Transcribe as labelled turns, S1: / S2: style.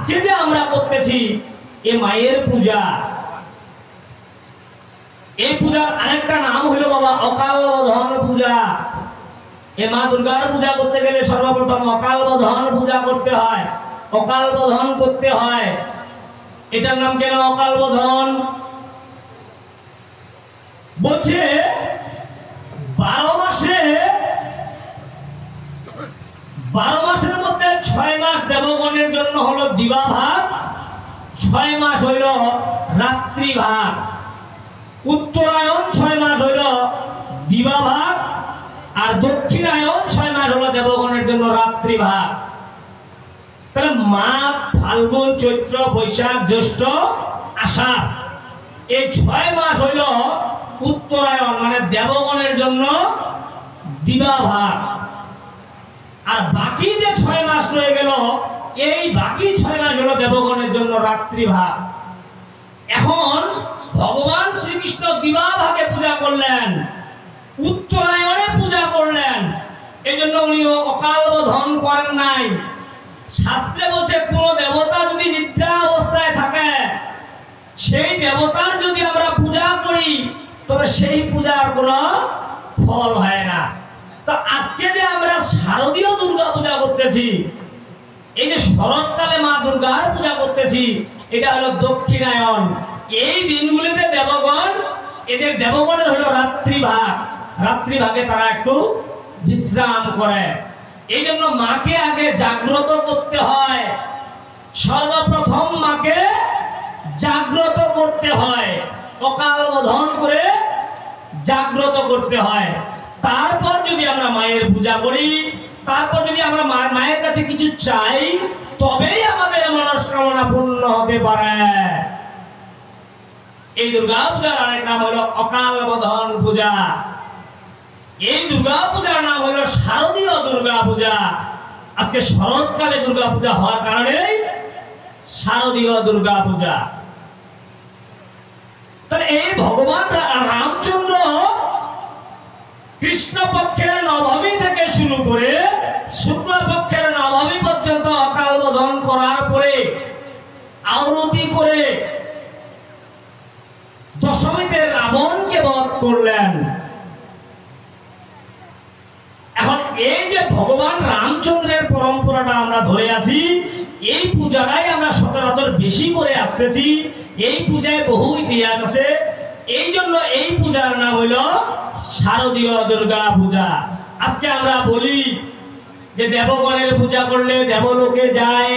S1: আজকে যে আমরা করতেছি এ মায়ের পূজা, এই পূজার আরেকটা নাম হলো বাবা অকাল বোধন পূজা। এ মা দুর্গার পূজা করতে গেলে সর্বপ্রথম অকাল বোধন পূজা করতে হয়, অকাল বোধন করতে হয়। এটার নাম কেন অকাল বোধন? বলছে 12 মাসের মধ্যে 6 মাস দেবগণের জন্য হলো দিবা ভাগ, 6 মাস হইল রাত্রি ভাগ। উত্তরায়ণ 6 মাস হইল দিবা ভাগ, আর দক্ষিণায়ণ 6 মাস হলো দেবগণের জন্য রাত্রি ভাগ। তাহলে মাঘ, ফাল্গুন, চৈত্র, বৈশাখ, জ্যৈষ্ঠ, আষাঢ়, এই 6 মাস হইল উত্তরায়ণ মানে দেবগণের জন্য দিবা ভাগ। আর বাকি যে 6 মাস রয়ে গেল, এই বাকি 6 মাস হলো দেবগণের জন্য রাত্রি ভাগ। এখন ভগবান শ্রীকৃষ্ণ দিবা ভাগে পূজা করলেন, উত্তরায়ণে পূজা করলেন, এই জন্য উনি অকাল বোধন করেন নাই। শাস্ত্রে বলছে কোন দেবতা যদি নিদ্রা অবস্থায় থাকে, সেই দেবতার যদি আমরা পূজা করি তবে সেই পূজার কোনো ফল হয় না। তো আজকে যে আমরা শারদীয় দুর্গা পূজা করতেছি, এই যে শরৎকালে মা দুর্গার পূজা করতেছি, এটা হলো দক্ষিণায়ন। এই দিনগুলিতে দেবগণ, এদের দেবগণের হলো রাত্রি ভাগ, রাত্রি ভাগে তারা একটু বিশ্রাম করে। এই জন্য মাকে আগে জাগ্রত করতে হয়, সর্বপ্রথম মাকে জাগ্রত করতে হয়, অকাল বোধন করে জাগ্রত করতে হয়। তারপর যদি আমরা মায়ের পূজা করি, তারপর যদি আমরা মায়ের কাছে কিছু চাই, তবেই আমাদের মনস্কামনা পূর্ণ হতে পারে। এই দুর্গা পূজার আরেক নাম হলো অকাল বোধন পূজা। এই দুর্গা পূজার নাম হলো শারদীয় দুর্গা পূজা। আজকে শরৎকালে দুর্গা পূজা হওয়ার কারণে শারদীয় দুর্গা পূজা। তাহলে এই ভগবান রামচন্দ্র কৃষ্ণপক্ষের নবমী থেকে শুরু করে শুক্লপক্ষের নবমী পর্যন্ত অকাল বোধন করার পরে আরতি করে দশমীতে রাবণকে বধ করলেন। এখন এই যে ভগবান রামচন্দ্রের পরম্পরাটা আমরা ধরে আছি, এই পূজাটাই আমরা সচরাচর বেশি করে আসতেছি। এই পূজায় বহু ইতিহাস আছে, এই জন্য এই পূজার নাম হইল শারদীয় দুর্গা পূজা। আজকে আমরা বলি যে দেবগণের পূজা করলে দেবলোকে যায়,